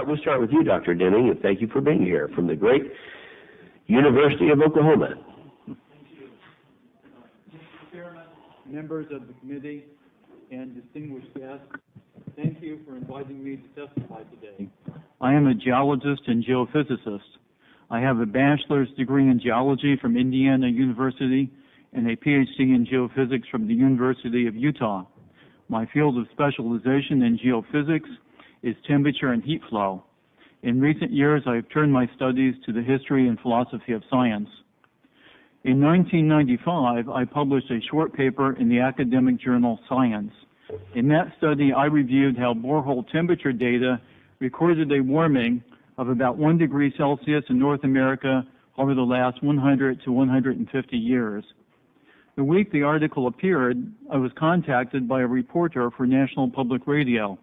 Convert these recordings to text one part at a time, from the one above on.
We'll start with you, Dr. Denning, and thank you for being here from the great University of Oklahoma. Thank you. Mr. Chairman, members of the committee, and distinguished guests, thank you for inviting me to testify today. I am a geologist and geophysicist. I have a bachelor's degree in geology from Indiana University and a PhD in geophysics from the University of Utah. My field of specialization in geophysics is temperature and heat flow. In recent years, I have turned my studies to the history and philosophy of science. In 1995, I published a short paper in the academic journal Science. In that study, I reviewed how borehole temperature data recorded a warming of about 1 degree Celsius in North America over the last 100 to 150 years. The week the article appeared, I was contacted by a reporter for National Public Radio.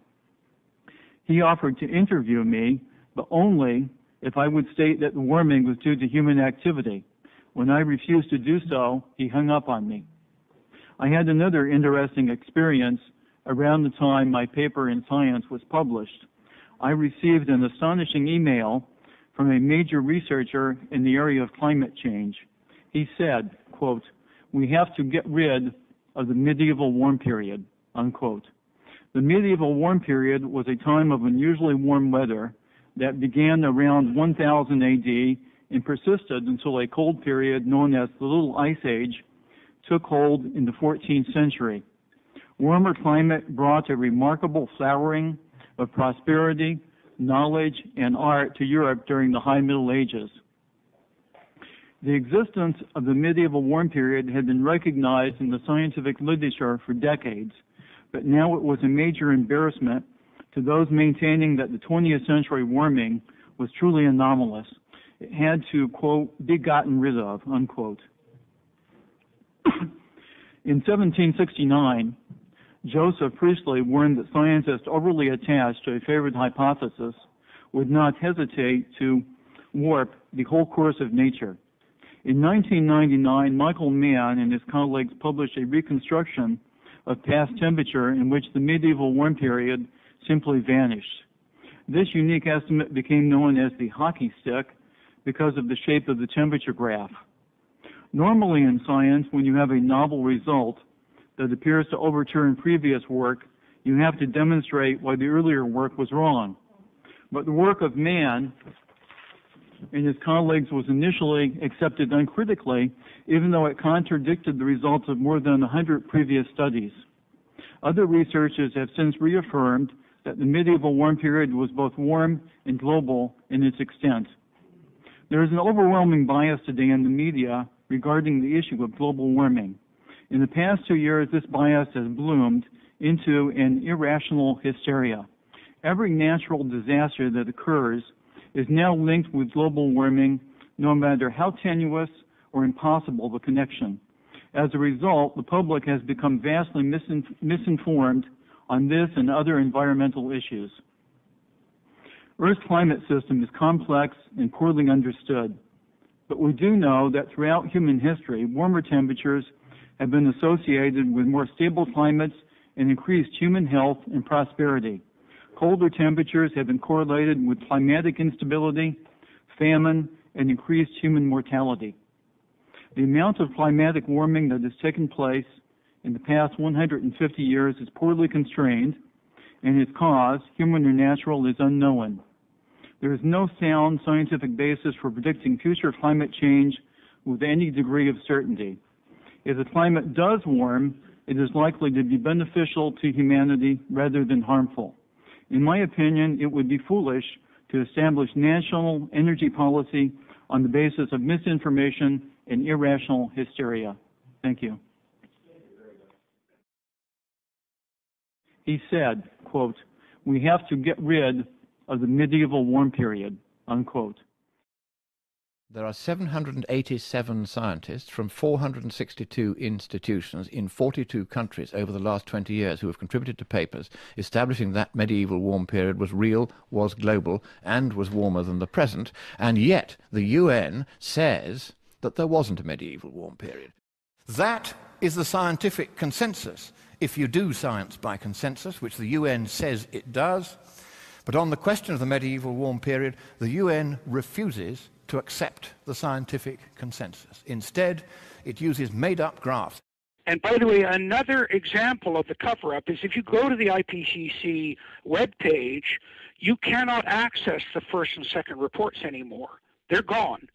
He offered to interview me, but only if I would state that the warming was due to human activity. When I refused to do so, he hung up on me. I had another interesting experience around the time my paper in Science was published. I received an astonishing email from a major researcher in the area of climate change. He said, quote, "We have to get rid of the medieval warm period," unquote. The medieval warm period was a time of unusually warm weather that began around 1000 AD and persisted until a cold period known as the Little Ice Age took hold in the 14th century. Warmer climate brought a remarkable flowering of prosperity, knowledge, and art to Europe during the High Middle Ages. The existence of the medieval warm period had been recognized in the scientific literature for decades, but now it was a major embarrassment to those maintaining that the 20th century warming was truly anomalous. It had to, quote, "be gotten rid of," unquote. In 1769, Joseph Priestley warned that scientists overly attached to a favored hypothesis would not hesitate to warp the whole course of nature. In 1999, Michael Mann and his colleagues published a reconstruction of past temperature in which the medieval warm period simply vanished. This unique estimate became known as the hockey stick because of the shape of the temperature graph. Normally in science, when you have a novel result that appears to overturn previous work, you have to demonstrate why the earlier work was wrong. But the work of Mann and his colleagues was initially accepted uncritically, even though it contradicted the results of more than 100 previous studies. Other researchers have since reaffirmed that the medieval warm period was both warm and global in its extent. There is an overwhelming bias today in the media regarding the issue of global warming. In the past 2 years, this bias has bloomed into an irrational hysteria. Every natural disaster that occurs is now linked with global warming, no matter how tenuous or impossible the connection. As a result, the public has become vastly misinformed on this and other environmental issues. Earth's climate system is complex and poorly understood, but we do know that throughout human history, warmer temperatures have been associated with more stable climates and increased human health and prosperity. Colder temperatures have been correlated with climatic instability, famine, and increased human mortality. The amount of climatic warming that has taken place in the past 150 years is poorly constrained, and its cause, human or natural, is unknown. There is no sound scientific basis for predicting future climate change with any degree of certainty. If the climate does warm, it is likely to be beneficial to humanity rather than harmful. In my opinion, it would be foolish to establish national energy policy on the basis of misinformation and irrational hysteria. Thank you. He said, quote, "We have to get rid of the medieval warm period," unquote. There are 787 scientists from 462 institutions in 42 countries over the last 20 years who have contributed to papers establishing that medieval warm period was real, was global, and was warmer than the present, and yet the UN says that there wasn't a medieval warm period. That is the scientific consensus, if you do science by consensus, which the UN says it does. But on the question of the medieval warm period, the UN refuses to accept the scientific consensus. Instead, it uses made-up graphs. And by the way, another example of the cover-up is if you go to the IPCC webpage, you cannot access the first and second reports anymore. They're gone.